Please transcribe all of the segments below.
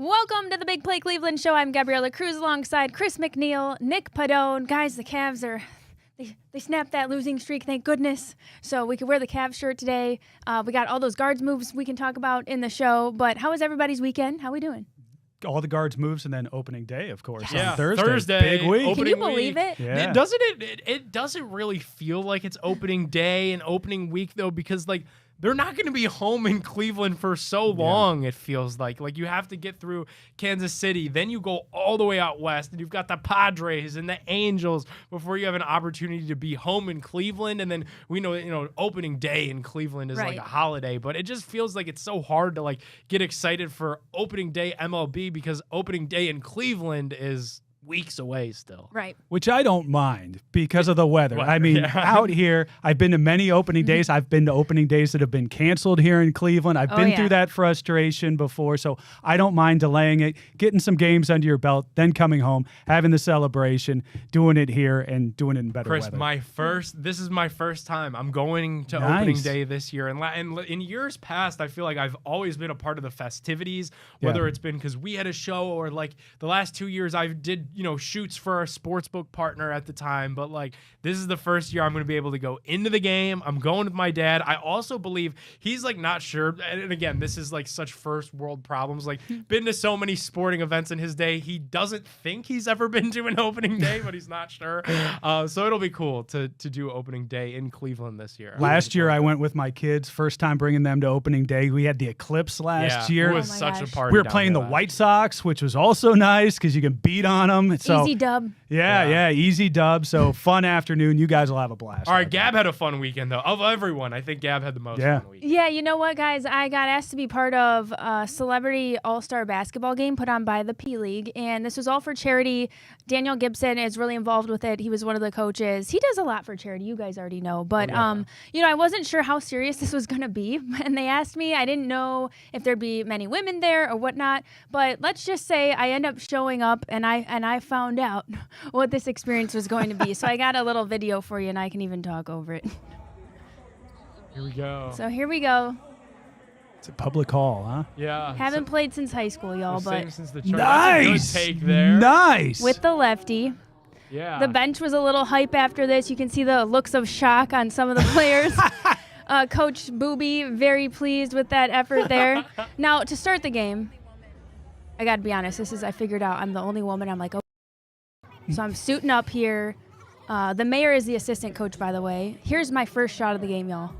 Welcome to the Big Play Cleveland Show. I'm Gabriella Cruz alongside Chris McNeil, Nick Padone. Guys, the Cavs are... They snapped that losing streak, thank goodness. So we could wear the Cavs shirt today. We got all those guards moves we can talk about in the show. But how was everybody's weekend? How we doing? All the guards moves, and then opening day, of course. Yeah, on Thursday. Big week. Can you believe it? Yeah. It doesn't really feel like it's opening day and opening week, though, because, like, they're not going to be home in Cleveland for so long, it feels like. Like, you have to get through Kansas City. Then you go all the way out west, and you've got the Padres and the Angels before you have an opportunity to be home in Cleveland. And then we know, opening day in Cleveland is like a holiday. But it just feels like it's so hard to, like, get excited for opening day MLB because opening day in Cleveland is weeks away still. Right. Which I don't mind because of the weather. I mean, out here, I've been to many opening days. I've been to opening days that have been canceled here in Cleveland. I've been through that frustration before, so I don't mind delaying it, getting some games under your belt, then coming home, having the celebration, doing it here, and doing it in better weather. This is my first time. I'm going to opening day this year. And in years past, I feel like I've always been a part of the festivities, whether it's been because we had a show or, like, the last 2 years I did shoots for our sportsbook partner at the time. But, like, this is the first year I'm going to be able to go into the game. I'm going with my dad. I also believe he's, like, not sure. And again, this is, like, such first world problems. Like, been to so many sporting events in his day. He doesn't think he's ever been to an opening day, but he's not sure. So it'll be cool to do opening day in Cleveland this year. Last year I went with my kids. First time bringing them to opening day. We had the eclipse last year. It was such a party. We were playing the White Sox, which was also nice because you can beat on them. So, easy dub. Yeah, easy dub. So fun afternoon. You guys will have a blast. All right, Gab had a fun weekend, though. Of everyone, I think Gab had the most fun weekend. Yeah, you know what, guys? I got asked to be part of a celebrity all-star basketball game put on by the P League, and this was all for charity. Daniel Gibson is really involved with it. He was one of the coaches. He does a lot for charity. You guys already know. But, I wasn't sure how serious this was going to be, and they asked me. I didn't know if there'd be many women there or whatnot, but let's just say I end up showing up, and I found out what this experience was going to be. So I got a little video for you, and I can even talk over it. Here we go. So here we go. It's a public call, huh? Yeah. Haven't played since high school, y'all, but since the nice. That's a good take there. Nice. with the lefty. Yeah. The bench was a little hype after this. You can see the looks of shock on some of the players. Coach Booby, very pleased with that effort there. Now, to start the game, I got to be honest. I figured out I'm the only woman. I'm like, oh. So I'm suiting up here. The mayor is the assistant coach, by the way. Here's my first shot of the game, y'all.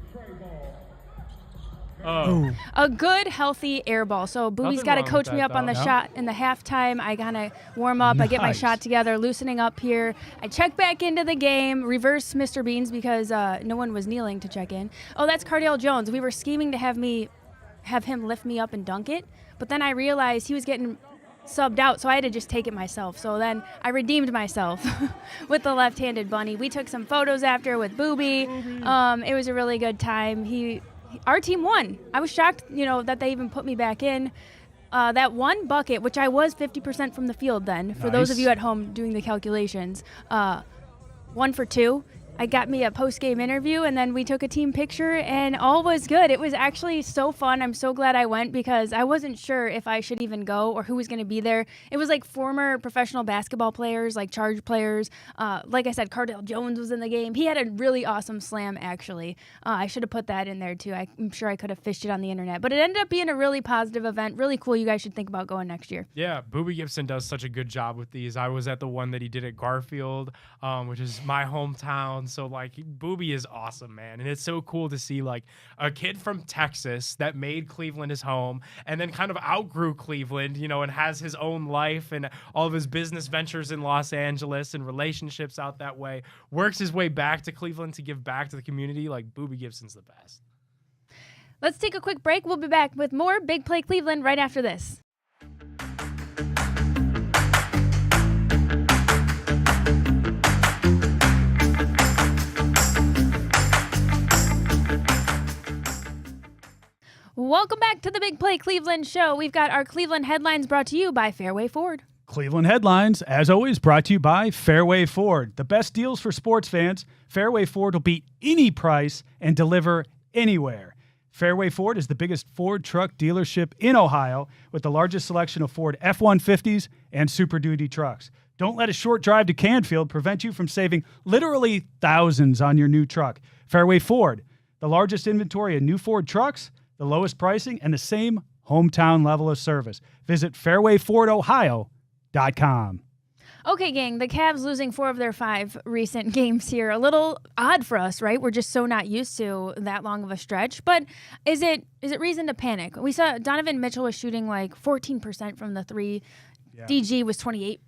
Oh. A good, healthy air ball. So Booby's got to coach me up on the shot in the halftime. I kind of warm up. I get my shot together, loosening up here. I check back into the game, reverse Mr. Beans because no one was kneeling to check in. Oh, that's Cardale Jones. We were scheming to have him lift me up and dunk it, but then I realized he was getting subbed out, so I had to just take it myself. So then I redeemed myself with the left-handed bunny. We took some photos after with Booby. It was a really good time. Our team won. I was shocked, that they even put me back in. That one bucket, which I was 50% from the field then, for those of you at home doing the calculations, 1 for 2. I got me a post-game interview, and then we took a team picture, and all was good. It was actually so fun. I'm so glad I went because I wasn't sure if I should even go or who was going to be there. It was like former professional basketball players, like Charge players. Like I said, Cardale Jones was in the game. He had a really awesome slam, actually. I should have put that in there, too. I'm sure I could have fished it on the internet. But it ended up being a really positive event, really cool. You guys should think about going next year. Yeah, Booby Gibson does such a good job with these. I was at the one that he did at Garfield, which is my hometown. So, like, Booby is awesome, man. And it's so cool to see, like, a kid from Texas that made Cleveland his home and then kind of outgrew Cleveland, and has his own life and all of his business ventures in Los Angeles and relationships out that way, works his way back to Cleveland to give back to the community. Like, Booby Gibson's the best. Let's take a quick break. We'll be back with more Big Play Cleveland right after this. Welcome back to the Big Play Cleveland Show. We've got our Cleveland headlines brought to you by Fairway Ford. Cleveland headlines, as always, brought to you by Fairway Ford. The best deals for sports fans. Fairway Ford will beat any price and deliver anywhere. Fairway Ford is the biggest Ford truck dealership in Ohio with the largest selection of Ford F-150s and Super Duty trucks. Don't let a short drive to Canfield prevent you from saving literally thousands on your new truck. Fairway Ford, the largest inventory of new Ford trucks, the lowest pricing, and the same hometown level of service. Visit fairwayfordohio.com. Okay, gang, the Cavs losing 4 of their 5 recent games here. A little odd for us, right? We're just so not used to that long of a stretch. But is it reason to panic? We saw Donovan Mitchell was shooting like 14% from the 3. Yeah. DG was 28%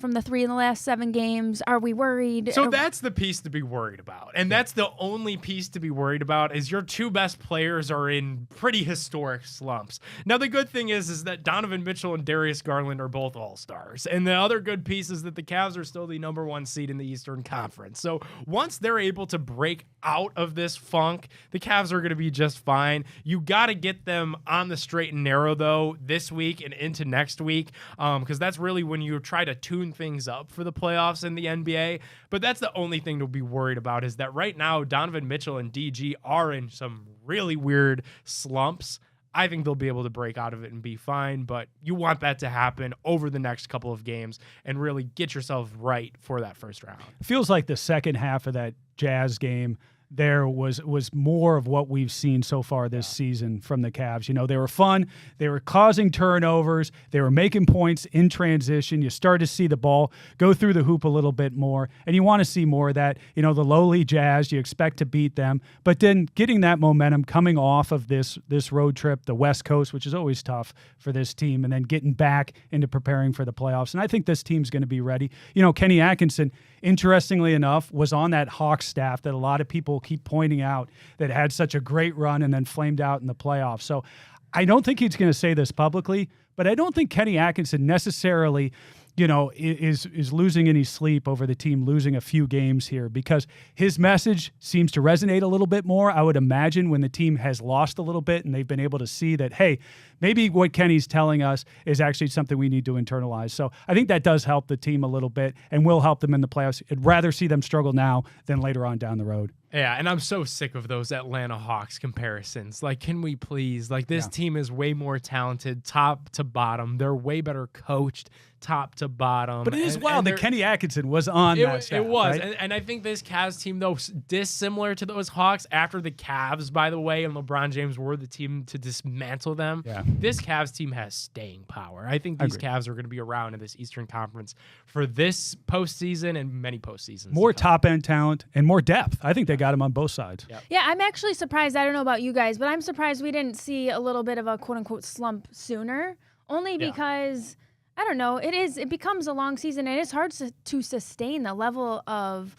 from the 3 in the last 7 games. Are we worried? So that's the piece to be worried about. And that's the only piece to be worried about is your 2 best players are in pretty historic slumps. Now, the good thing is that Donovan Mitchell and Darius Garland are both all-stars. And the other good piece is that the Cavs are still the number 1 seed in the Eastern Conference. So once they're able to break out of this funk, the Cavs are going to be just fine. You got to get them on the straight and narrow, though, this week and into next week, because that's really when you try to tune things up for the playoffs in the NBA. But that's the only thing to be worried about is that right now Donovan Mitchell and DG are in some really weird slumps. I think they'll be able to break out of it and be fine, but you want that to happen over the next couple of games and really get yourself right for that first round. It feels like the second half of that Jazz game there was more of what we've seen so far this season from the Cavs. You know, they were fun. They were causing turnovers. They were making points in transition. You start to see the ball go through the hoop a little bit more, and you want to see more of that. You know, the lowly Jazz, you expect to beat them, but then getting that momentum coming off of this road trip, the West Coast, which is always tough for this team, and then getting back into preparing for the playoffs. And I think this team's going to be ready. You know, Kenny Atkinson, interestingly enough, was on that Hawks staff that a lot of people keep pointing out that had such a great run and then flamed out in the playoffs. So I don't think he's going to say this publicly, but I don't think Kenny Atkinson necessarily, you know, is losing any sleep over the team losing a few games here, because his message seems to resonate a little bit more, I would imagine, when the team has lost a little bit and they've been able to see that, hey, maybe what Kenny's telling us is actually something we need to internalize. So I think that does help the team a little bit and will help them in the playoffs. I'd rather see them struggle now than later on down the road. Yeah, and I'm so sick of those Atlanta Hawks comparisons. Like, can we please? Like, this team is way more talented top to bottom. They're way better coached top to bottom. But it is wild that Kenny Atkinson was on that staff. It was. Right? And I think this Cavs team, though, dissimilar to those Hawks, after the Cavs, by the way, and LeBron James were the team to dismantle them, this Cavs team has staying power. I think these Cavs are going to be around in this Eastern Conference for this postseason and many postseasons. More top-end talent and more depth. I think they got him on both sides. Yep. Yeah, I'm actually surprised. I don't know about you guys, but I'm surprised we didn't see a little bit of a quote-unquote slump sooner, only because – I don't know. It becomes a long season, and it's hard to sustain the level of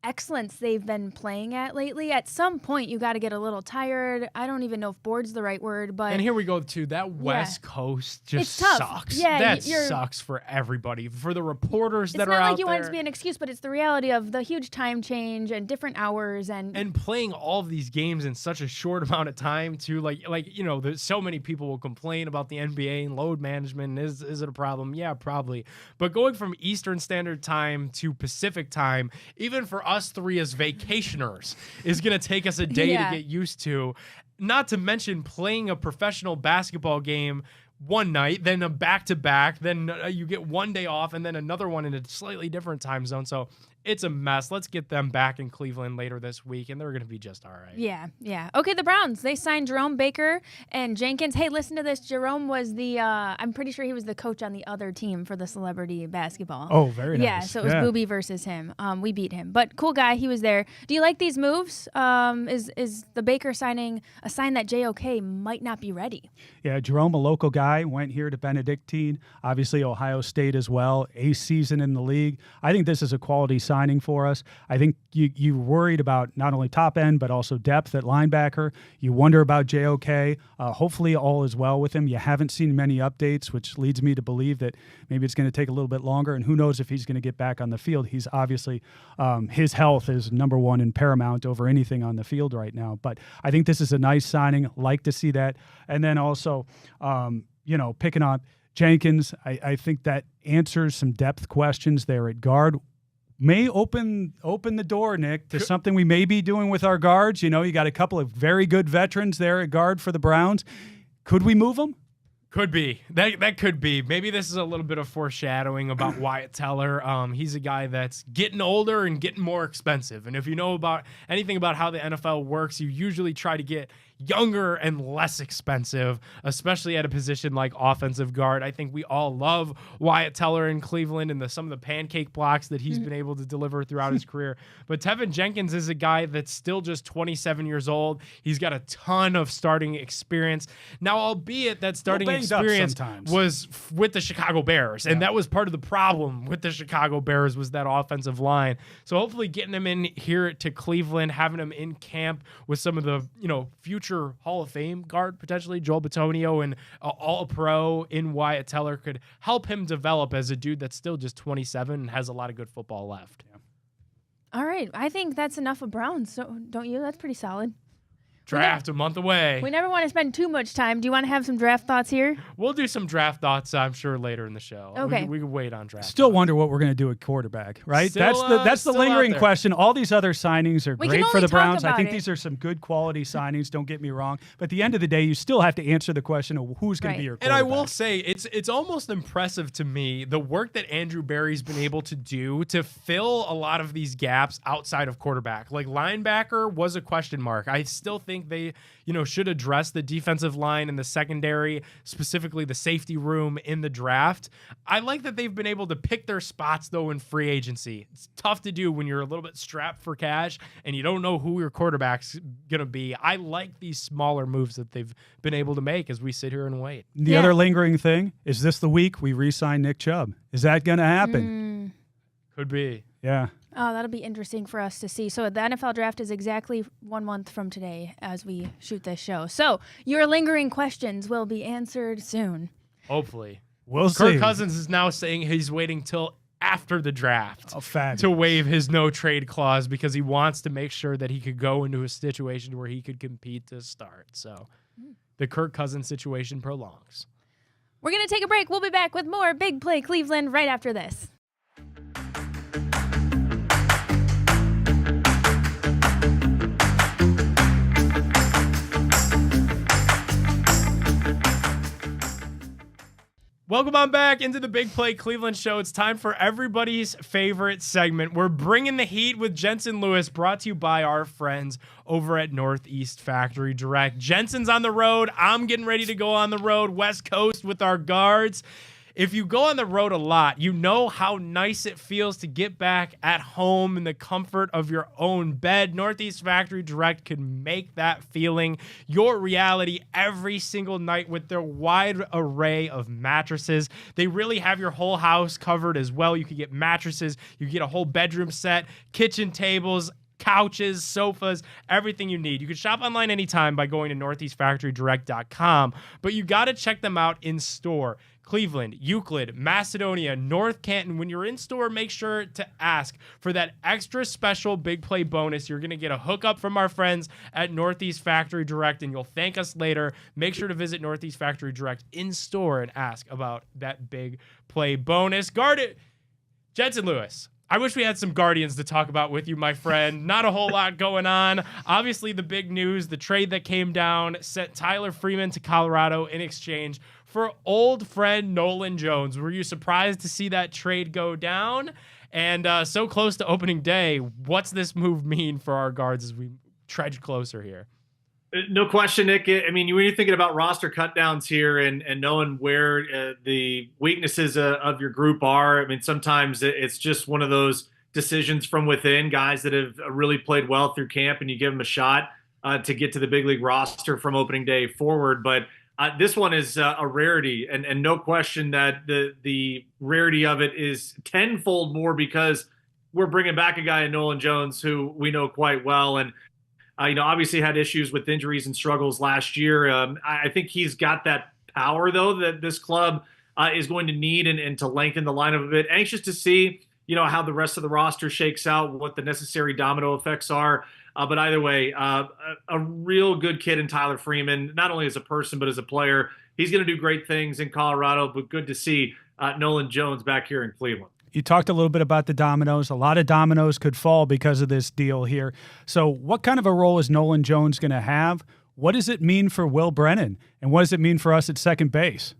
excellence they've been playing at lately. At some point, you got to get a little tired. I don't even know if bored's the right word, but... And here we go, too. That West Coast just sucks. Yeah, that sucks for everybody. For the reporters that are out there. It's not like you want it to be an excuse, but it's the reality of the huge time change and different hours and playing all of these games in such a short amount of time, too. Like you know, there's so many people will complain about the NBA and load management. Is it a problem? Yeah, probably. But going from Eastern Standard Time to Pacific Time, even for us three as vacationers, is going to take us a day to get used to. Not to mention playing a professional basketball game one night, then a back-to-back, then you get one day off, and then another one in a slightly different time zone. So it's a mess. Let's get them back in Cleveland later this week, and they're going to be just all right. Yeah. Okay, the Browns, they signed Jerome Baker and Jenkins. Hey, listen to this. Jerome was the, I'm pretty sure he was the coach on the other team for the celebrity basketball. Oh, very nice. Yeah, so it was Booby versus him. We beat him. But cool guy, he was there. Do you like these moves? Is the Baker signing a sign that JOK might not be ready? Yeah, Jerome, a local guy, went here to Benedictine, obviously Ohio State as well, ace season in the league. I think this is a quality signing for us. I think you worried about not only top end, but also depth at linebacker. You wonder about JOK. Hopefully all is well with him. You haven't seen many updates, which leads me to believe that maybe it's going to take a little bit longer, and who knows if he's going to get back on the field. He's obviously, his health is number one and paramount over anything on the field right now. But I think this is a nice signing. Like to see that. And then also, picking up Jenkins, I think that answers some depth questions there at guard. may open the door, Nick, to something we may be doing with our guards. You know, you got a couple of very good veterans there at guard for the Browns. Could we move them? Could be. That could be. Maybe this is a little bit of foreshadowing about Wyatt Teller. He's a guy that's getting older and getting more expensive. And if you know about anything about how the NFL works, you usually try to get younger and less expensive, especially at a position like offensive guard. I think we all love Wyatt Teller in Cleveland and some of the pancake blocks that he's been able to deliver throughout his career. But Tevin Jenkins is a guy that's still just 27 years old. He's got a ton of starting experience. Now, albeit that starting experience was with the Chicago Bears, and that was part of the problem with the Chicago Bears was that offensive line. So hopefully getting him in here to Cleveland, having him in camp with some of the, future Hall of Fame guard, potentially Joel Bitonio, and All-Pro in Wyatt Teller could help him develop as a dude that's still just 27 and has a lot of good football left. Yeah. All right. I think that's enough of Browns, so don't you? That's pretty solid. Draft a month away. We never want to spend too much time. Do you want to have some draft thoughts here? We'll do some draft thoughts, I'm sure, later in the show. Okay. We can wait on draft. Still wonder what we're going to do at quarterback, right? Still, that's the lingering question. All these other signings are great for the Browns. I think it. these are some good quality signings, don't get me wrong. But at the end of the day, you still have to answer the question of who's going to be your quarterback. And I will say, it's almost impressive to me, the work that Andrew Berry's been able to do to fill a lot of these gaps outside of quarterback. Like linebacker was a question mark. I still think they should address the defensive line and the secondary, specifically the safety room in the draft. I like that they've been able to pick their spots, though, in free agency. It's tough to do when you're a little bit strapped for cash and you don't know who your quarterback's going to be. I like these smaller moves that they've been able to make as we sit here and wait. The other lingering thing, is this the week we re-sign Nick Chubb? Is that going to happen? Could be. Yeah. Oh, that'll be interesting for us to see. So the NFL draft is exactly 1 month from today as we shoot this show. So your lingering questions will be answered soon. Hopefully. We'll see. Kirk Cousins is now saying he's waiting till after the draft to waive his no-trade clause because he wants to make sure that he could go into a situation where he could compete to start. So the Kirk Cousins situation prolongs. We're going to take a break. We'll be back with more Big Play Cleveland right after this. Welcome on back into the Big Play Cleveland Show. It's time for everybody's favorite segment. We're bringing the heat with Jensen Lewis, brought to you by our friends over at Northeast Factory Direct. Jensen's on the road. I'm getting ready to go on the road, West Coast with our guards. If you go on the road a lot, you know how nice it feels to get back at home in the comfort of your own bed. Northeast Factory Direct can make that feeling your reality every single night with their wide array of mattresses. They really have your whole house covered as well. You can get mattresses, you get a whole bedroom set, kitchen tables, couches, sofas, everything you need. You can shop online anytime by going to northeastfactorydirect.com, but you got to check them out in store. Cleveland, Euclid, Macedonia, North Canton. When you're in store, make sure to ask for that extra special Big Play bonus. You're going to get a hookup from our friends at Northeast Factory Direct, and you'll thank us later. Make sure to visit Northeast Factory Direct in store and ask about that Big Play bonus. Jensen Lewis. I wish we had some Guardians to talk about with you, my friend. Not a whole lot going on. Obviously, the big news, the trade that came down, sent Tyler Freeman to Colorado in exchange for old friend Nolan Jones. Were you surprised to see that trade go down? And so close to opening day, what's this move mean for our guards as we trudge closer here? No question, Nick. I mean, when you're thinking about roster cutdowns here and knowing where the weaknesses of your group are, I mean, sometimes it's just one of those decisions from within, guys that have really played well through camp, and you give them a shot to get to the big league roster from opening day forward. But this one is a rarity, and no question that the rarity of it is tenfold more because we're bringing back a guy in Nolan Jones who we know quite well, and obviously had issues with injuries and struggles last year. I think he's got that power, though, that this club is going to need and to lengthen the lineup a bit. Anxious to see, how the rest of the roster shakes out, what the necessary domino effects are. But either way, a real good kid in Tyler Freeman, not only as a person but as a player. He's going to do great things in Colorado, but good to see Nolan Jones back here in Cleveland. You talked a little bit about the dominoes. A lot of dominoes could fall because of this deal here. So what kind of a role is Nolan Jones going to have? What does it mean for Will Brennan? And what does it mean for us at second base?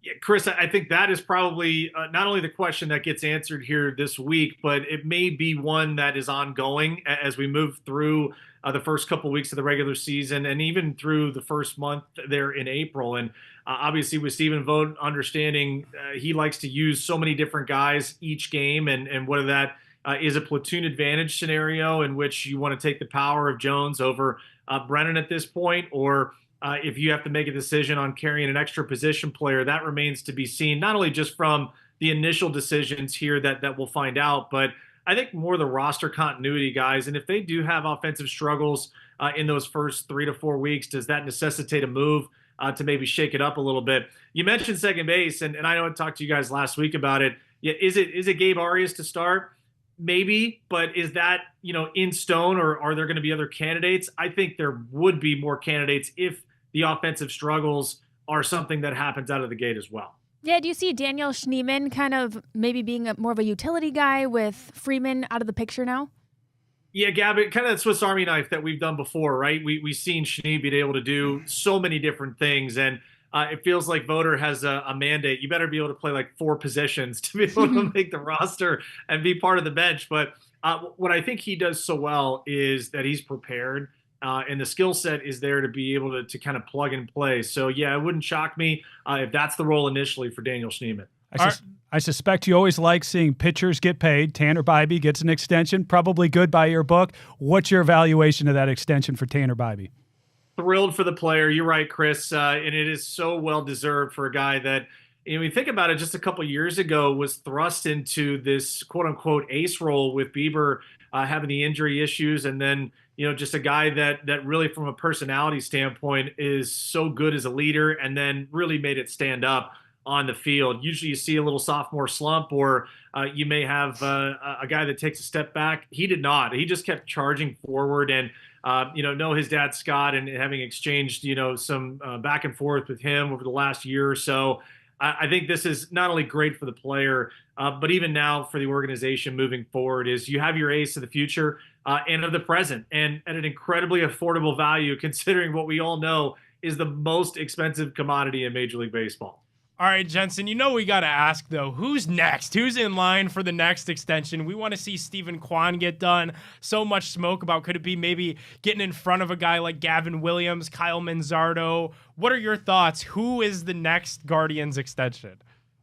Yeah, Chris, I think that is probably not only the question that gets answered here this week, but it may be one that is ongoing as we move through the first couple of weeks of the regular season and even through the first month there in April. And obviously with Stephen Vogt understanding he likes to use so many different guys each game, and whether that is a platoon advantage scenario in which you want to take the power of Jones over Brennan at this point, or if you have to make a decision on carrying an extra position player, that remains to be seen, not only just from the initial decisions here that we'll find out, but I think more the roster continuity guys. And if they do have offensive struggles in those first 3 to 4 weeks, does that necessitate a move to maybe shake it up a little bit? You mentioned second base, and I know I talked to you guys last week about it. Yeah, is it Gabe Arias to start? Maybe, but is that, in stone, or are there going to be other candidates? I think there would be more candidates if the offensive struggles are something that happens out of the gate as well. Yeah, do you see Daniel Schneemann kind of maybe being more of a utility guy with Freeman out of the picture now? Yeah, Gavin, kind of that Swiss Army knife that we've done before, right? We've seen Schnee be able to do so many different things, and it feels like Voter has a mandate. You better be able to play like 4 positions to be able to make the roster and be part of the bench. But what I think he does so well is that he's prepared. And the skill set is there to be able to kind of plug and play. So, yeah, it wouldn't shock me if that's the role initially for Daniel Schneemann. I suspect you always like seeing pitchers get paid. Tanner Bybee gets an extension, probably good by your book. What's your evaluation of that extension for Tanner Bybee? Thrilled for the player. You're right, Chris. And it is so well-deserved for a guy that, we think about it, just a couple years ago was thrust into this quote-unquote ace role with Bieber having the injury issues, and then just a guy that really from a personality standpoint is so good as a leader, and then really made it stand up on the field. Usually you see a little sophomore slump, or you may have a guy that takes a step back. He did not. He just kept charging forward, and know his dad Scott, and having exchanged some back and forth with him over the last year or so. I think this is not only great for the player, but even now for the organization moving forward, is you have your ace of the future and of the present, and at an incredibly affordable value, considering what we all know is the most expensive commodity in Major League Baseball. All right, Jensen, we got to ask, though, who's next? Who's in line for the next extension? We want to see Stephen Kwan get done. So much smoke about could it be maybe getting in front of a guy like Gavin Williams, Kyle Manzardo. What are your thoughts? Who is the next Guardians extension?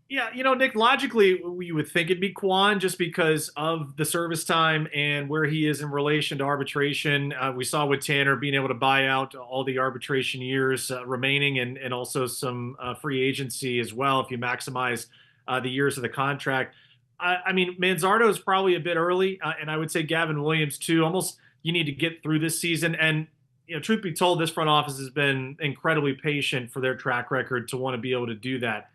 Yeah, Nick, logically, you would think it'd be Kwan just because of the service time and where he is in relation to arbitration. We saw with Tanner being able to buy out all the arbitration years remaining, and also some free agency as well if you maximize the years of the contract. I mean, Manzardo is probably a bit early, and I would say Gavin Williams too. Almost you need to get through this season. And truth be told, this front office has been incredibly patient for their track record to want to be able to do that.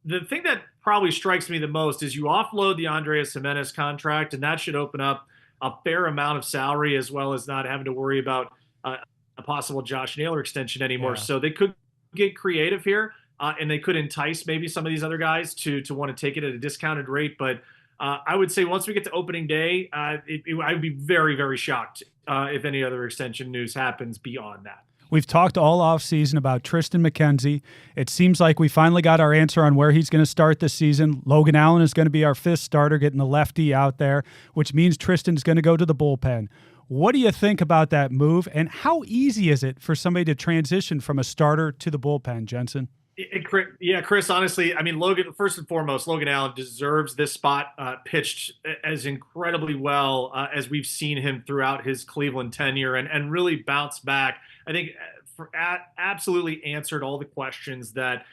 The thing that probably strikes me the most is you offload the Andres Jimenez contract, and that should open up a fair amount of salary, as well as not having to worry about a possible Josh Naylor extension anymore. Yeah. So they could get creative here, and they could entice maybe some of these other guys to want to take it at a discounted rate. But I would say once we get to opening day, I would be very, very shocked if any other extension news happens beyond that. We've talked all offseason about Tristan McKenzie. It seems like we finally got our answer on where he's going to start this season. Logan Allen is going to be our 5th starter, getting the lefty out there, which means Tristan's going to go to the bullpen. What do you think about that move, and how easy is it for somebody to transition from a starter to the bullpen, Jensen? Yeah, Chris, honestly, I mean, Logan, first and foremost, Logan Allen deserves this spot, pitched as incredibly well as we've seen him throughout his Cleveland tenure, and really bounced back. I think absolutely answered all the questions that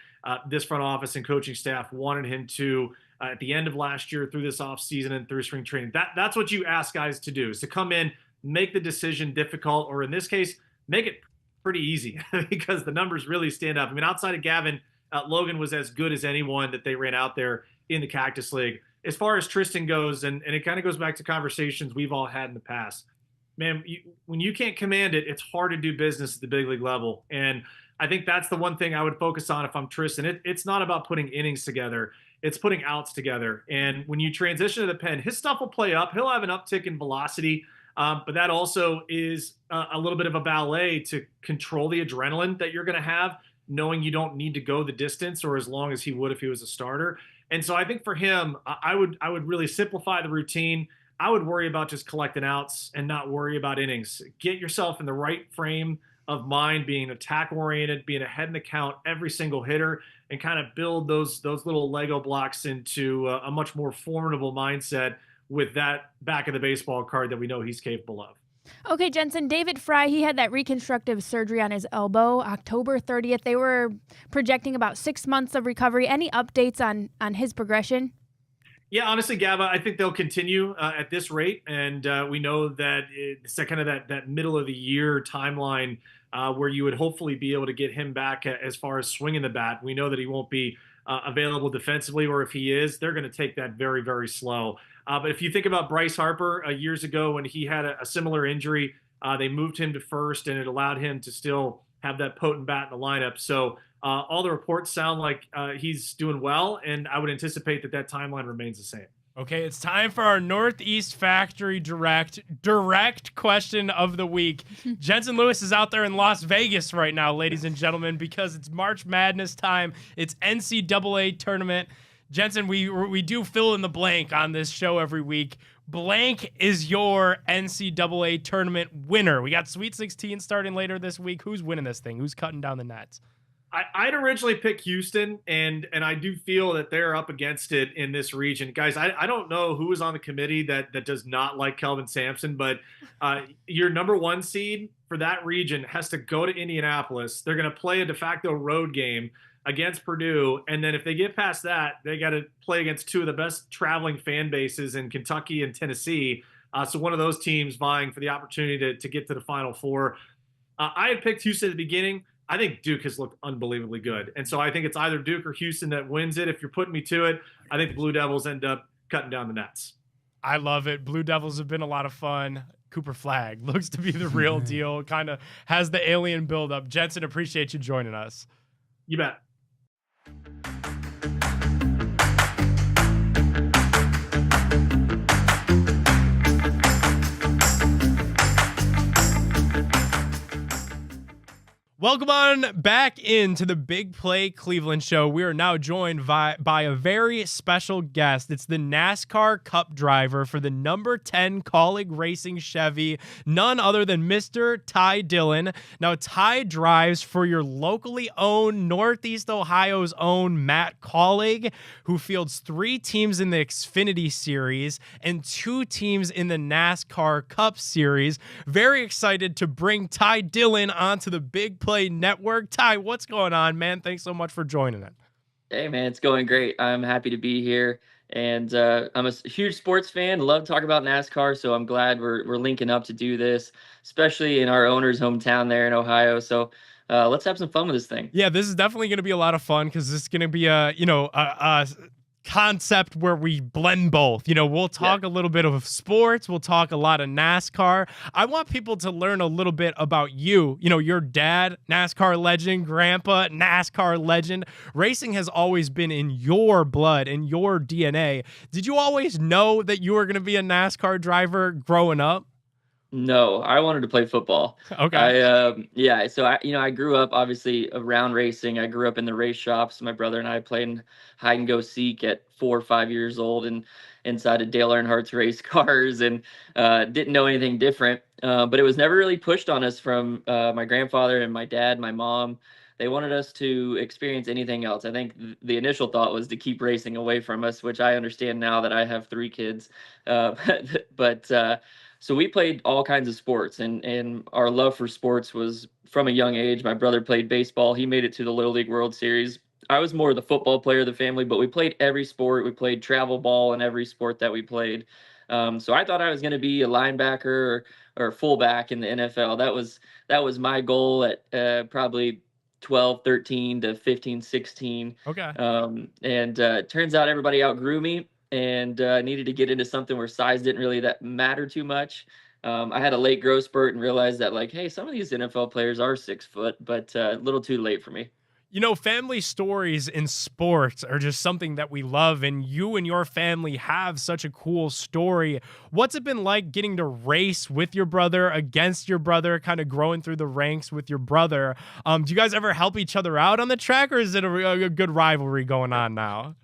this front office and coaching staff wanted him to at the end of last year, through this offseason and through spring training. That's what you ask guys to do, is to come in, make the decision difficult, or in this case, make it pretty easy because the numbers really stand up. I mean, outside of Gavin, Logan was as good as anyone that they ran out there in the Cactus League. As far as Tristan goes, and it kind of goes back to conversations we've all had in the past, man, when you can't command it, it's hard to do business at the big league level. And I think that's the one thing I would focus on if I'm Tristan. It's not about putting innings together. It's putting outs together. And when you transition to the pen, his stuff will play up. He'll have an uptick in velocity. But that also is a little bit of a ballet to control the adrenaline that you're going to have, knowing you don't need to go the distance or as long as he would if he was a starter. And so I think for him, I would really simplify the routine. I would worry about just collecting outs and not worry about innings. Get yourself in the right frame of mind, being attack oriented, being ahead in the count every single hitter, and kind of build those little Lego blocks into a much more formidable mindset with that back of the baseball card that we know he's capable of. Okay, Jensen, David Fry, he had that reconstructive surgery on his elbow, October 30th. They were projecting about 6 months of recovery. Any updates on his progression? Yeah, honestly, Gava, I think they'll continue at this rate, and we know that it's kind of that middle of the year timeline where you would hopefully be able to get him back as far as swinging the bat. We know that he won't be available defensively, or if he is, they're going to take that very, very slow. But if you think about Bryce Harper years ago when he had a similar injury, they moved him to first, and it allowed him to still have that potent bat in the lineup. So all the reports sound like he's doing well, and I would anticipate that timeline remains the same. Okay, it's time for our Northeast Factory direct question of the week. Jensen Lewis is out there in Las Vegas right now, ladies and gentlemen, because it's March Madness time. It's NCAA tournament. Jensen, we do fill in the blank on this show every week. Blank is your NCAA tournament winner. We got Sweet 16 starting later this week. Who's winning this thing? Who's cutting down the nets? I'd originally pick Houston, and I do feel that they're up against it in this region. Guys, I don't know who is on the committee that does not like Kelvin Sampson, but your number one seed for that region has to go to Indianapolis. They're going to play a de facto road game against Purdue, and then if they get past that, they got to play against two of the best traveling fan bases in Kentucky and Tennessee. So one of those teams vying for the opportunity to get to the Final Four. I had picked Houston at the beginning. I think Duke has looked unbelievably good. And so I think it's either Duke or Houston that wins it. If you're putting me to it, I think the Blue Devils end up cutting down the nets. I love it. Blue Devils have been a lot of fun. Cooper Flagg looks to be the real deal. Kind of has the alien buildup. Jensen, appreciate you joining us. You bet. Welcome on back into the Big Play Cleveland Show. We are now joined by a very special guest. It's the NASCAR Cup driver for the number 10 Colleague Racing Chevy, none other than Mr. Ty Dillon. Now, Ty drives for your locally owned Northeast Ohio's own Matt Colleague, who fields 3 teams in the Xfinity Series and 2 teams in the NASCAR Cup Series. Very excited to bring Ty Dillon onto the Big Play Network. Ty, what's going on, man? Thanks so much for joining it. Hey, man, it's going great. I'm happy to be here, and I'm a huge sports fan. Love talking about NASCAR, so I'm glad we're linking up to do this, especially in our owner's hometown there in Ohio. So let's have some fun with this thing. Yeah, this is definitely going to be a lot of fun because this is going to be a concept where we blend both. We'll talk a little bit of sports, we'll talk a lot of NASCAR. I want people to learn a little bit about you. Your dad, NASCAR legend, grandpa, NASCAR legend. Racing has always been in your blood, in your DNA. Did you always know that you were going to be a NASCAR driver growing up? No, I wanted to play football. Okay. So I grew up obviously around racing. I grew up in the race shops. My brother and I played in hide and go seek at 4 or 5 years old and inside of Dale Earnhardt's race cars, and didn't know anything different. But it was never really pushed on us from my grandfather and my dad, my mom. They wanted us to experience anything else. I think the initial thought was to keep racing away from us, which I understand now that I have 3 kids. So we played all kinds of sports, and our love for sports was from a young age. My brother played baseball. He made it to the Little League World Series. I was more the football player of the family, but we played every sport. We played travel ball in every sport that we played. So I thought I was going to be a linebacker or fullback in the NFL. That was my goal at probably 12, 13 to 15, 16. Okay. Turns out everybody outgrew me, and needed to get into something where size didn't really that matter too much. I had a late growth spurt and realized that, like, hey, some of these NFL players are 6 foot, but a little too late for me. You know, family stories in sports are just something that we love, and you and your family have such a cool story. What's it been like getting to race with your brother, against your brother, kind of growing through the ranks with your brother? Do you guys ever help each other out on the track, or is it a good rivalry going on now?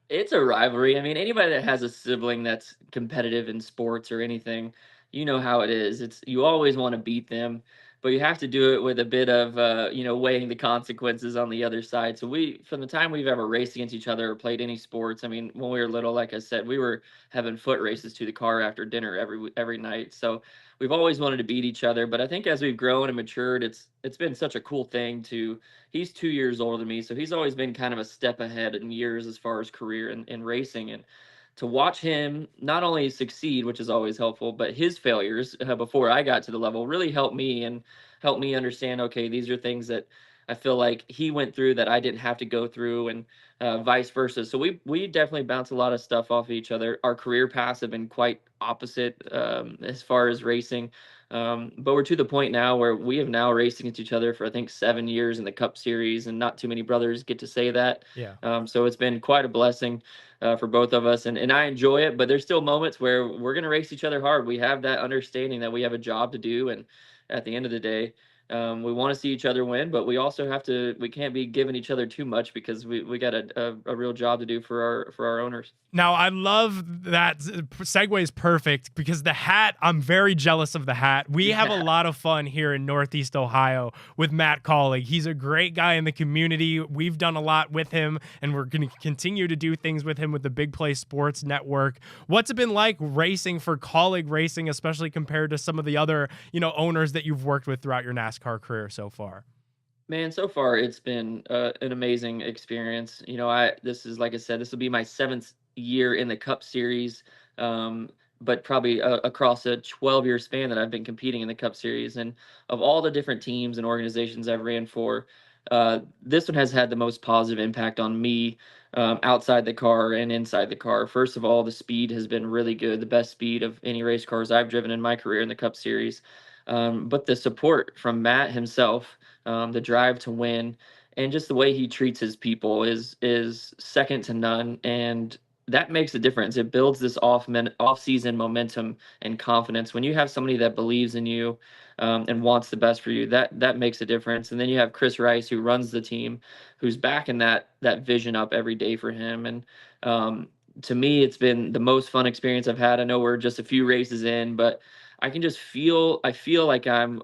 It's a rivalry. I mean, anybody that has a sibling that's competitive in sports or anything, you know how it is. It's you always want to beat them, but you have to do it with a bit of weighing the consequences on the other side. So from the time we've ever raced against each other or played any sports, I mean, when we were little, like I said, we were having foot races to the car after dinner every night. So we've always wanted to beat each other. But I think as we've grown and matured, it's been such a cool thing to he's 2 years older than me, so he's always been kind of a step ahead in years as far as career in racing. And to watch him not only succeed, which is always helpful, but his failures before I got to the level really helped me and helped me understand, okay, these are things that I feel like he went through that I didn't have to go through, and vice versa. So we definitely bounce a lot of stuff off of each other. Our career paths have been quite opposite as far as racing. But we're to the point now where we have now raced against each other for, I think, 7 years in the Cup Series, and not too many brothers get to say that. Yeah. So it's been quite a blessing for both of us, and I enjoy it. But there's still moments where we're going to race each other hard. We have that understanding that we have a job to do, and at the end of the day, we want to see each other win, but we also we can't be giving each other too much because we got a real job to do for our owners. Now, I love that segue is perfect because the hat, I'm very jealous of the hat. We have a lot of fun here in Northeast Ohio with Matt Collig. He's a great guy in the community. We've done a lot with him, and we're going to continue to do things with him with the Big Play Sports Network. What's it been like racing for Collig Racing, especially compared to some of the other, owners that you've worked with throughout your NASCAR career so far? Man, so far it's been an amazing experience. This is, like I said, this will be my 7th year in the Cup Series, but probably across a 12-year span that I've been competing in the Cup Series. And of all the different teams and organizations I've ran for, this one has had the most positive impact on me outside the car and inside the car. First of all, the speed has been really good, the best speed of any race cars I've driven in my career in the Cup Series. But the support from Matt himself, the drive to win, and just the way he treats his people is second to none. And that makes a difference. It builds this off-season momentum and confidence. When you have somebody that believes in you and wants the best for you, that makes a difference. And then you have Chris Rice, who runs the team, who's backing that vision up every day for him. And to me, it's been the most fun experience I've had. I know we're just a few races in, but I can just I feel like I'm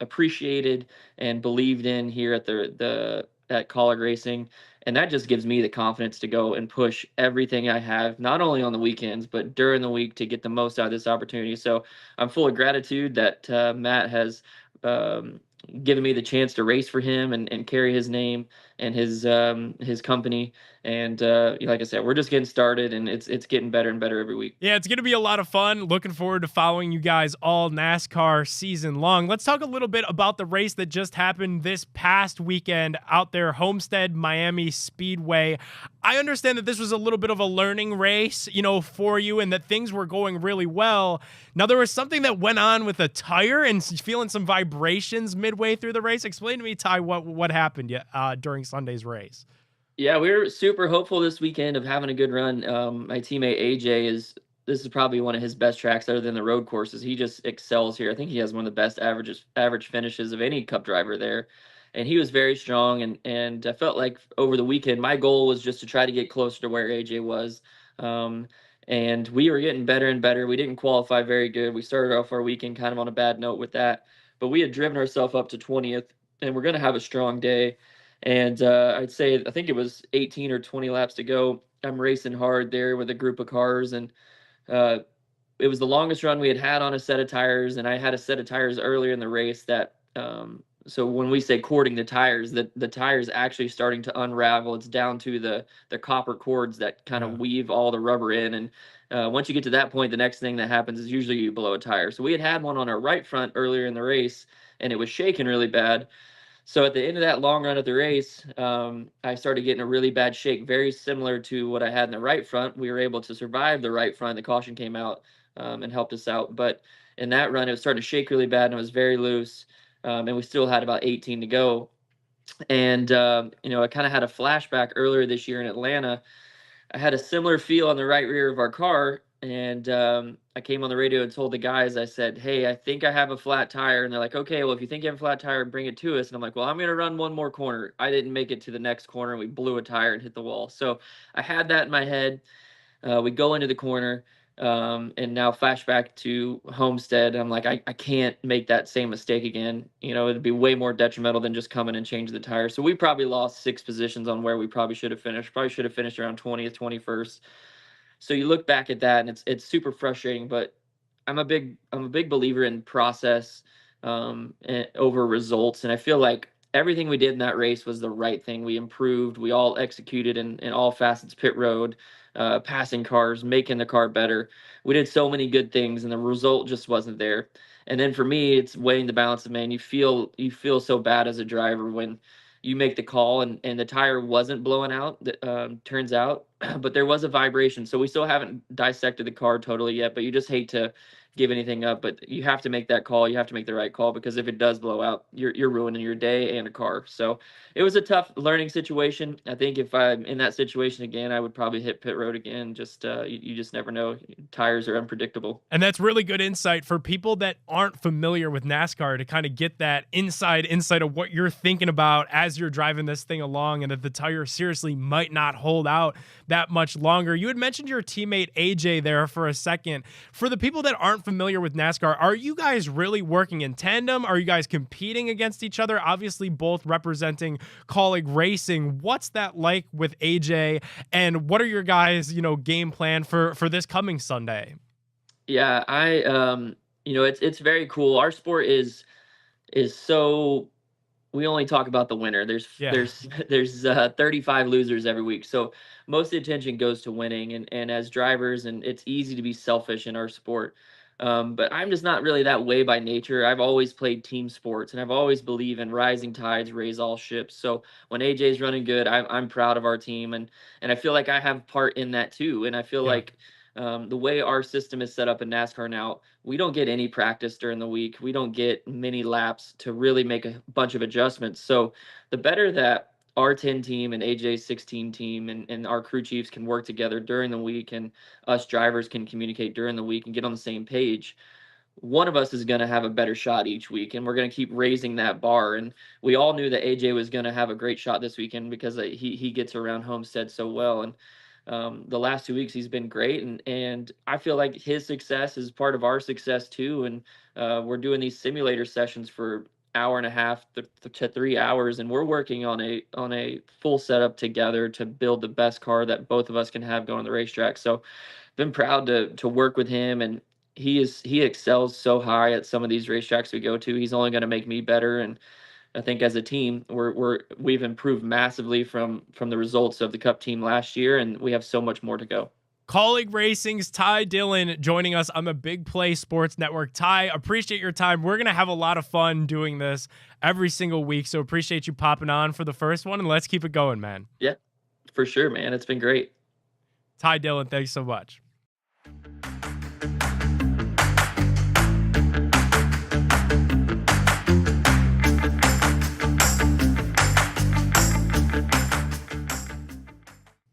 appreciated and believed in here at at Collig Racing. And that just gives me the confidence to go and push everything I have, not only on the weekends, but during the week, to get the most out of this opportunity. So I'm full of gratitude that Matt has given me the chance to race for him and carry his name and his company. And like I said, we're just getting started, and it's getting better and better every week. Yeah, it's going to be a lot of fun. Looking forward to following you guys all NASCAR season long. Let's talk a little bit about the race that just happened this past weekend out there, Homestead Miami Speedway. I understand that this was a little bit of a learning race, for you, and that things were going really well. Now, there was something that went on with a tire and feeling some vibrations midway through the race. Explain to me, Ty, what happened during Sunday's race. Yeah, we were super hopeful this weekend of having a good run. My teammate AJ this is probably one of his best tracks other than the road courses. He just excels here. I think he has one of the best average finishes of any Cup driver there. And he was very strong, and I felt like over the weekend, my goal was just to try to get closer to where AJ was. And we were getting better and better. We didn't qualify very good. We started off our weekend kind of on a bad note with that, but we had driven ourselves up to 20th, and we're going to have a strong day. And I think it was 18 or 20 laps to go. I'm racing hard there with a group of cars, and it was the longest run we had on a set of tires, and I had a set of tires earlier in the race that so when we say cording the tires, the tires actually starting to unravel. It's down to the copper cords that kind of weave all the rubber in, and once you get to that point, the next thing that happens is usually you blow a tire. So we had one on our right front earlier in the race, and it was shaking really bad. So at the end of that long run of the race, I started getting a really bad shake, very similar to what I had in the right front. We were able to survive the right front. The caution came out and helped us out. But in that run, it was starting to shake really bad and it was very loose. And we still had about 18 to go. And, I kind of had a flashback earlier this year in Atlanta. I had a similar feel on the right rear of our car. And I came on the radio and told the guys, I said, hey, I think I have a flat tire. And they're like, okay, well, if you think you have a flat tire, bring it to us. And I'm like, well, I'm going to run one more corner. I didn't make it to the next corner and we blew a tire and hit the wall. So I had that in my head. We go into the corner. And now flashback to Homestead. I'm like, I can't make that same mistake again. It'd be way more detrimental than just coming and changing the tire. So we probably lost 6 positions on where we probably should have finished. Probably should have finished around 20th, 21st. So you look back at that and it's super frustrating, but I'm a big believer in process over results. And I feel like everything we did in that race was the right thing. We improved. We all executed in all facets, pit road, passing cars, making the car better. We did so many good things and the result just wasn't there. And then for me, it's weighing the balance of, man, you feel so bad as a driver when you make the call and the tire wasn't blowing out, turns out, but there was a vibration. So we still haven't dissected the car totally yet, but you just hate to give anything up, but you have to make that call. You have to make the right call, because if it does blow out, you're ruining your day and a car. So it was a tough learning situation. I think if I'm in that situation again, I would probably hit pit road again. Just you just never know. Tires are unpredictable. And that's really good insight for people that aren't familiar with NASCAR, to kind of get that insight of what you're thinking about as you're driving this thing along, and that the tire seriously might not hold out that much longer. You had mentioned your teammate AJ there for a second. For the people that aren't familiar with NASCAR, are you guys really working in tandem? Are you guys competing against each other? Obviously both representing Kaulig Racing. What's that like with AJ, and what are your guys, game plan for this coming Sunday? Yeah, it's very cool. Our sport is so, we only talk about the winner. There's 35 losers every week. So most of the attention goes to winning, and as drivers, and it's easy to be selfish in our sport. But I'm just not really that way by nature. I've always played team sports, and I've always believed in rising tides raise all ships. So when AJ's running good, I'm proud of our team, and I feel like I have part in that too. And I feel like the way our system is set up in NASCAR now, we don't get any practice during the week. We don't get many laps to really make a bunch of adjustments. So the better that our 10 team and AJ's 16 team and our crew chiefs can work together during the week, and us drivers can communicate during the week and get on the same page, one of us is going to have a better shot each week, and we're going to keep raising that bar. And we all knew that AJ was going to have a great shot this weekend, because he gets around Homestead so well. And the last 2 weeks he's been great, and I feel like his success is part of our success too. And we're doing these simulator sessions for hour and a half to 3 hours, and we're working on a full setup together to build the best car that both of us can have going on the racetrack. So been proud to work with him, and he excels so high at some of these racetracks we go to. He's only going to make me better, and I think as a team we've improved massively from the results of the Cup team last year, and we have so much more to go. Kaulig Racing's Ty Dillon joining us on the Big Play Sports Network. Ty, appreciate your time. We're going to have a lot of fun doing this every single week, so appreciate you popping on for the first one, and let's keep it going, man. Yeah, for sure, man. It's been great. Ty Dillon, thanks so much.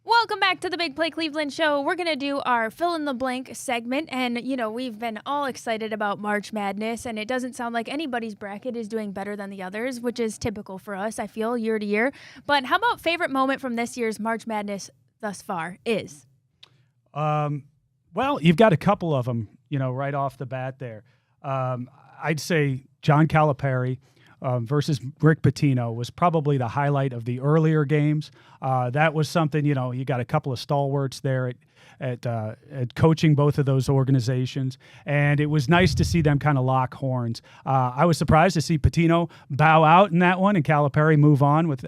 Welcome back to the Big Play Cleveland Show. We're going to do our fill in the blank segment. And, we've been all excited about March Madness, and it doesn't sound like anybody's bracket is doing better than the others, which is typical for us, I feel, year to year. But how about favorite moment from this year's March Madness thus far is? Well, you've got a couple of them, right off the bat there. I'd say John Calipari versus Rick Pitino was probably the highlight of the earlier games. That was something, you got a couple of stalwarts there at coaching both of those organizations, and it was nice to see them kind of lock horns. I was surprised to see Pitino bow out in that one and Calipari move on with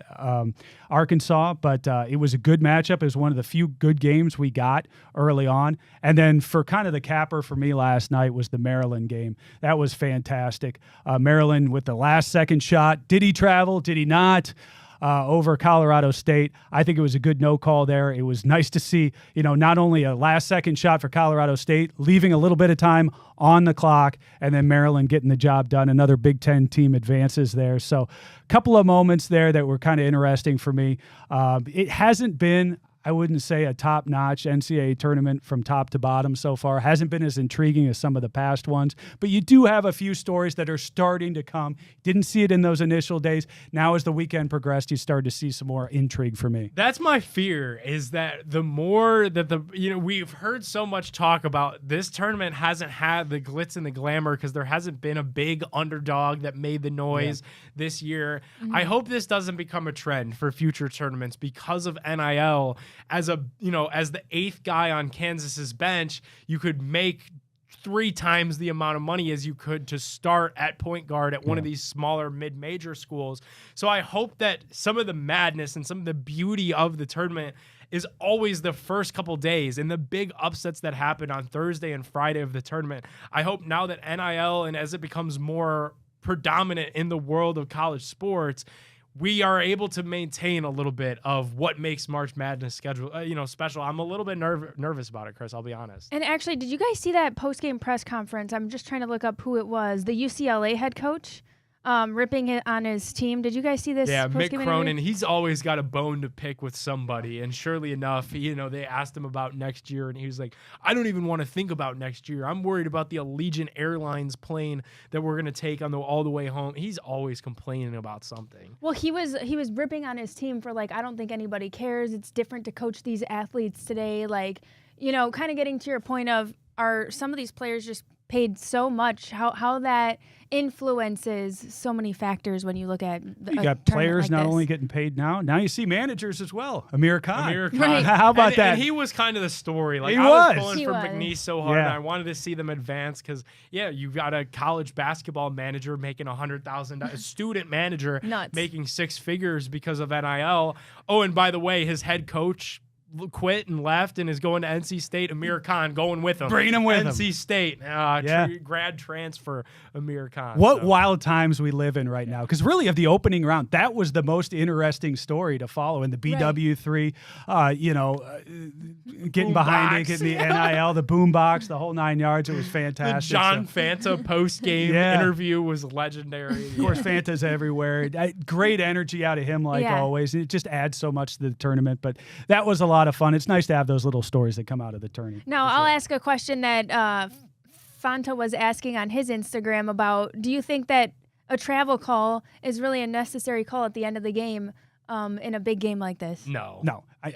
Arkansas, but it was a good matchup. It was one of the few good games we got early on. And then for kind of the capper for me last night was the Maryland game. That was fantastic. Maryland with the last second shot. Did he travel? Did he not? over Colorado State. I think it was a good no call there. It was nice to see, not only a last-second shot for Colorado State, leaving a little bit of time on the clock, and then Maryland getting the job done. Another Big Ten team advances there. So a couple of moments there that were kind of interesting for me. It hasn't been, I wouldn't say, a top-notch NCAA tournament from top to bottom so far. Hasn't been as intriguing as some of the past ones, but you do have a few stories that are starting to come. Didn't see it in those initial days. Now as the weekend progressed, you started to see some more intrigue for me. That's my fear, is that the more that we've heard so much talk about this tournament hasn't had the glitz and the glamour because there hasn't been a big underdog that made the noise this year. Mm-hmm. I hope this doesn't become a trend for future tournaments because of NIL. As the 8th guy on Kansas's bench, you could make 3 times the amount of money as you could to start at point guard at one of these smaller mid-major schools. So I hope that some of the madness and some of the beauty of the tournament is always the first couple days and the big upsets that happen on Thursday and Friday of the tournament. I hope now that NIL, and as it becomes more predominant in the world of college sports, we are able to maintain a little bit of what makes March Madness schedule, special. I'm a little bit nervous about it, Chris. I'll be honest. And actually, did you guys see that post-game press conference? I'm just trying to look up who it was. The UCLA head coach ripping it on his team. Did you guys see this? Yeah, Mick Cronin. He's always got a bone to pick with somebody. And surely enough, they asked him about next year, and he was like, I don't even want to think about next year. I'm worried about the Allegiant Airlines plane that we're going to take on all the way home. He's always complaining about something. Well, he was ripping on his team for I don't think anybody cares. It's different to coach these athletes today. Kind of getting to your point of, are some of these players just paid so much, how that influences so many factors when you look at you got players not only getting paid now you see managers as well. Amir Khan. Right. How about that? And he was kind of the story. I was pulling for McNeese so hard, and I wanted to see them advance because, you got a college basketball manager making $100,000, a student manager making 6 figures because of NIL. Oh, and by the way, his head coach quit and left and is going to NC State. Amir Khan going with him. Bringing him with NC State. Grad transfer Amir Khan. What wild times we live in right now. Because really of the opening round, that was the most interesting story to follow in the BW3, getting behind it, getting the NIL, the boombox, the whole 9 yards. It was fantastic. The John Fanta post-game interview was legendary. Of course, Fanta's everywhere. Great energy out of him always. It just adds so much to the tournament. But that was a lot of fun. It's nice to have those little stories that come out of the tourney. Now, I'll ask a question that Fanta was asking on his Instagram about, do you think that a travel call is really a necessary call at the end of the game in a big game like this? No.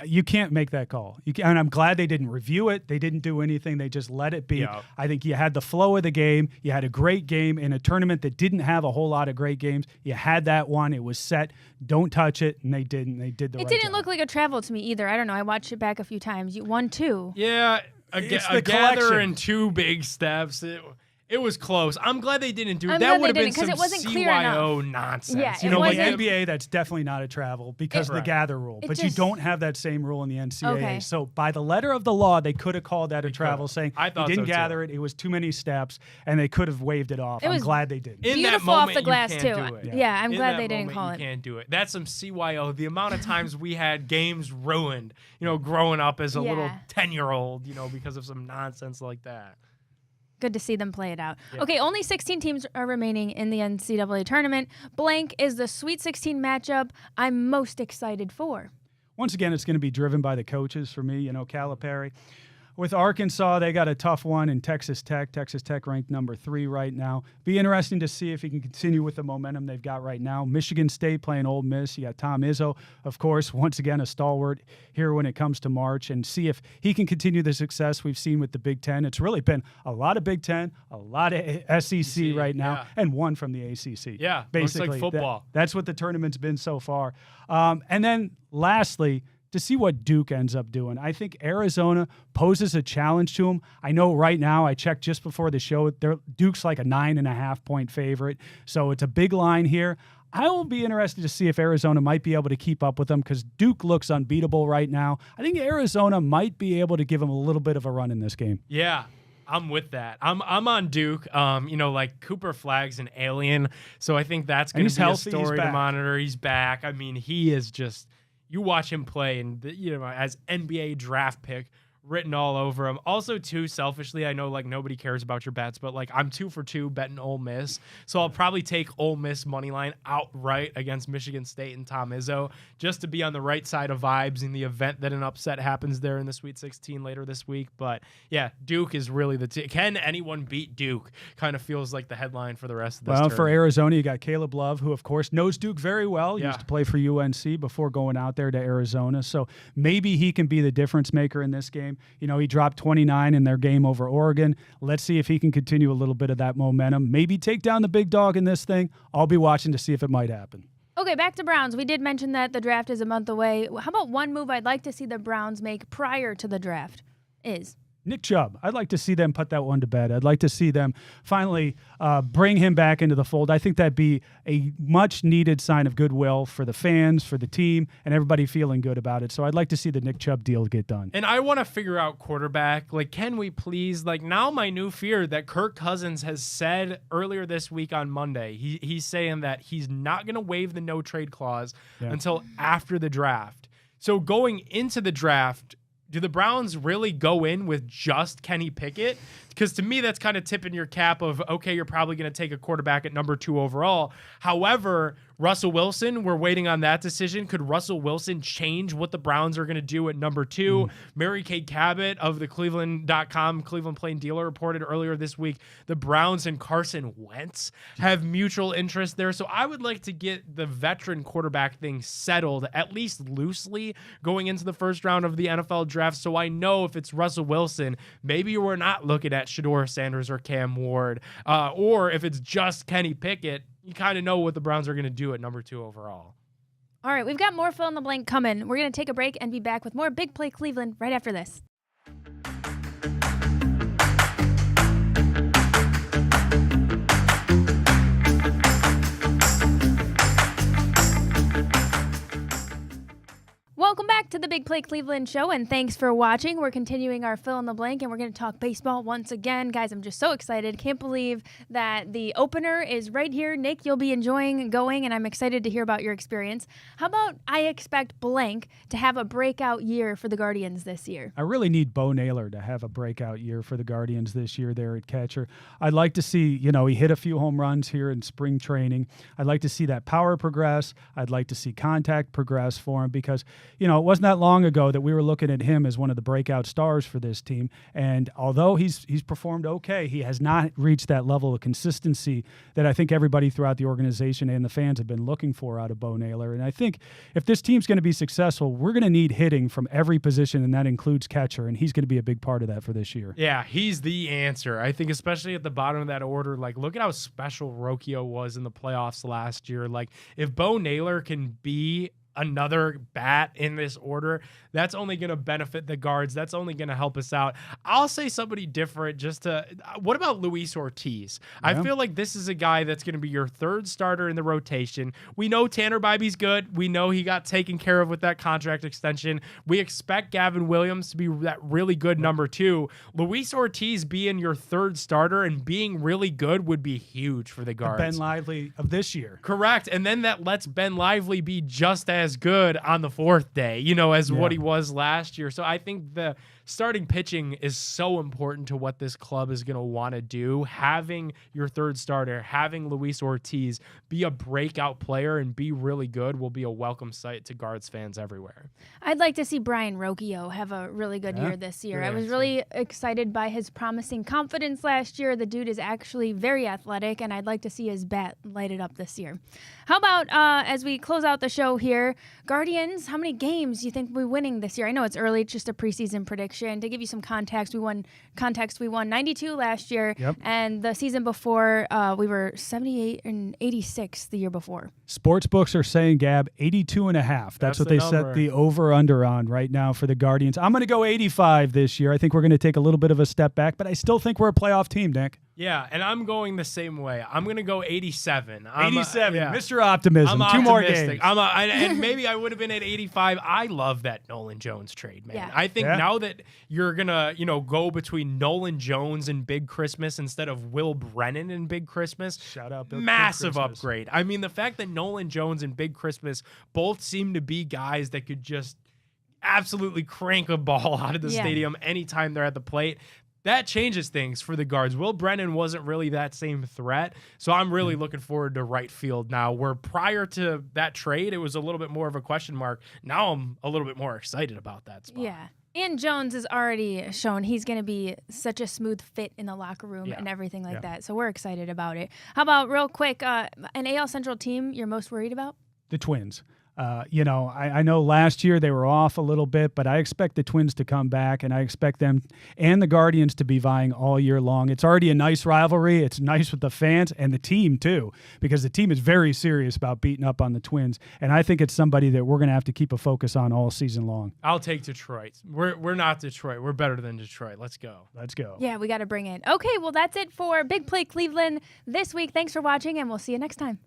You can't make that call. And I'm glad they didn't review it. They didn't do anything. They just let it be. Yeah. I think you had the flow of the game. You had a great game in a tournament that didn't have a whole lot of great games. You had that one. It was set. Don't touch it. And they didn't. They did the right job. It didn't look like a travel to me either. I don't know. I watched it back a few times. You won 2. Yeah. A gather in 2 big steps. It was close. I'm glad they didn't do it. That would have been some CYO nonsense. Yeah, the NBA, that's definitely not a travel because of the gather rule. But you don't have that same rule in the NCAA. Okay. So by the letter of the law, they could have called that a travel, saying you didn't gather it. It was too many steps, and they could have waved it off. I'm glad they didn't. In beautiful that moment, off the glass, you too. can't do it. Yeah, I'm glad they didn't call it. You can't do it. That's some CYO. The amount of times we had games ruined, growing up as a little 10-year-old, because of some nonsense like that. Good to see them play it out. Yeah. Okay, only 16 teams are remaining in the NCAA tournament. Blank is the Sweet 16 matchup I'm most excited for. Once again, it's going to be driven by the coaches for me, Calipari. With Arkansas, they got a tough one in Texas Tech. Texas Tech ranked number 3 right now. Be interesting to see if he can continue with the momentum they've got right now. Michigan State playing Ole Miss. You got Tom Izzo, of course, once again a stalwart here when it comes to March, and see if he can continue the success we've seen with the Big Ten. It's really been a lot of Big Ten, a lot of SEC right now, and one from the ACC. Yeah, basically looks like football. That's what the tournament's been so far. And then lastly, to see what Duke ends up doing. I think Arizona poses a challenge to them. I know right now, I checked just before the show, Duke's like a 9.5-point favorite. So it's a big line here. I will be interested to see if Arizona might be able to keep up with them because Duke looks unbeatable right now. I think Arizona might be able to give them a little bit of a run in this game. Yeah. I'm with that. I'm on Duke. Like Cooper Flagg's an alien, so I think that's going to be healthy, a story to monitor. He's back. I mean, he is just. You watch him play, and as NBA draft pick written all over him. Also, too, selfishly, I know like nobody cares about your bets, but like I'm 2 for 2 betting Ole Miss, so I'll probably take Ole Miss money line outright against Michigan State and Tom Izzo just to be on the right side of vibes in the event that an upset happens there in the Sweet 16 later this week. But yeah, Duke is really can anyone beat Duke? Kind of feels like the headline for the rest of this. Well, for Arizona, you got Caleb Love, who of course knows Duke very well. He used to play for UNC before going out there to Arizona, so maybe he can be the difference maker in this game. He dropped 29 in their game over Oregon. Let's see if he can continue a little bit of that momentum. Maybe take down the big dog in this thing. I'll be watching to see if it might happen. Okay, back to Browns. We did mention that the draft is a month away. How about one move I'd like to see the Browns make prior to the draft is? Nick Chubb. I'd like to see them put that one to bed. I'd like to see them finally bring him back into the fold. I think that'd be a much-needed sign of goodwill for the fans, for the team, and everybody feeling good about it. So I'd like to see the Nick Chubb deal get done. And I want to figure out quarterback. Like, can we please? Like, now my new fear that Kirk Cousins has said earlier this week on Monday, he's saying that he's not going to waive the no-trade clause until after the draft. So going into the draft, do the Browns really go in with just Kenny Pickett? Because to me, that's kind of tipping your cap of, okay, you're probably going to take a quarterback at number 2 overall. However, Russell Wilson, we're waiting on that decision. Could Russell Wilson change what the Browns are going to do at number 2? Mary Kay Cabot of the Cleveland.com, Cleveland Plain Dealer, reported earlier this week the Browns and Carson Wentz have mutual interest there. So I would like to get the veteran quarterback thing settled, at least loosely, going into the first round of the NFL draft. So I know if it's Russell Wilson, maybe we're not looking at Shedeur Sanders or Cam Ward. Or if it's just Kenny Pickett, you kind of know what the Browns are going to do at number 2 overall. All right, we've got more fill in the blank coming. We're going to take a break and be back with more Big Play Cleveland right after this. Welcome back to the Big Play Cleveland Show, and thanks for watching. We're continuing our fill in the blank, and we're going to talk baseball once again. Guys, I'm just so excited. Can't believe that the opener is right here. Nick, you'll be enjoying going, and I'm excited to hear about your experience. How about I expect blank to have a breakout year for the Guardians this year? I really need Bo Naylor to have a breakout year for the Guardians this year there at catcher. I'd like to see, he hit a few home runs here in spring training. I'd like to see that power progress. I'd like to see contact progress for him because, it wasn't that long ago that we were looking at him as one of the breakout stars for this team. And although he's performed okay, he has not reached that level of consistency that I think everybody throughout the organization and the fans have been looking for out of Bo Naylor. And I think if this team's going to be successful, we're going to need hitting from every position, and that includes catcher, and he's going to be a big part of that for this year. Yeah, he's the answer. I think especially at the bottom of that order, like look at how special Rocchio was in the playoffs last year. Like if Bo Naylor can be another bat in this order, that's only going to benefit the guards. That's only going to help us out. I'll say somebody different what about Luis Ortiz? Yeah. I feel like this is a guy that's going to be your 3rd starter in the rotation. We know Tanner Bibby's good. We know he got taken care of with that contract extension. We expect Gavin Williams to be that really good number 2. Luis Ortiz being your 3rd starter and being really good would be huge for the guards. Ben Lively of this year. Correct. And then that lets Ben Lively be just as good on the 4th day, as what he was last year. So I think the starting pitching is so important to what this club is going to want to do. Having your 3rd starter, having Luis Ortiz be a breakout player and be really good will be a welcome sight to Guards fans everywhere. I'd like to see Brian Rocchio have a really good year this year. I was really excited by his promising confidence last year. The dude is actually very athletic, and I'd like to see his bat lighted up this year. How about as we close out the show here, Guardians, how many games do you think we're winning this year? I know it's early, it's just a preseason prediction. To give you some context, we won 92 last year, and the season before we were 78 and 86 the year before. Sports books are saying, Gab, 82.5. That's what they set the over-under on right now for the Guardians. I'm going to go 85 this year. I think we're going to take a little bit of a step back, but I still think we're a playoff team, Nick. Yeah, and I'm going the same way. I'm going to go 87. 87, Mr. Optimism. I'm 2 more optimistic. games. And maybe I would have been at 85. I love that Nolan Jones trade, man. Yeah. I think now that you're going to, go between Nolan Jones and Big Christmas instead of Will Brennan and Big Christmas, shout out massive upgrade. I mean, the fact that Nolan Jones and Big Christmas both seem to be guys that could just absolutely crank a ball out of the stadium anytime they're at the plate. That changes things for the guards. Will Brennan wasn't really that same threat, so I'm really looking forward to right field now, where prior to that trade, it was a little bit more of a question mark. Now I'm a little bit more excited about that spot. Yeah. And Jones has already shown he's going to be such a smooth fit in the locker room and everything like that, so we're excited about it. How about, real quick, an AL Central team you're most worried about? The Twins. I know last year they were off a little bit, but I expect the Twins to come back, and I expect them and the Guardians to be vying all year long. It's already a nice rivalry. It's nice with the fans and the team, too, because the team is very serious about beating up on the Twins, and I think it's somebody that we're going to have to keep a focus on all season long. I'll take Detroit. We're not Detroit. We're better than Detroit. Let's go. Let's go. Yeah, we got to bring it. Okay, well, that's it for Big Play Cleveland this week. Thanks for watching, and we'll see you next time.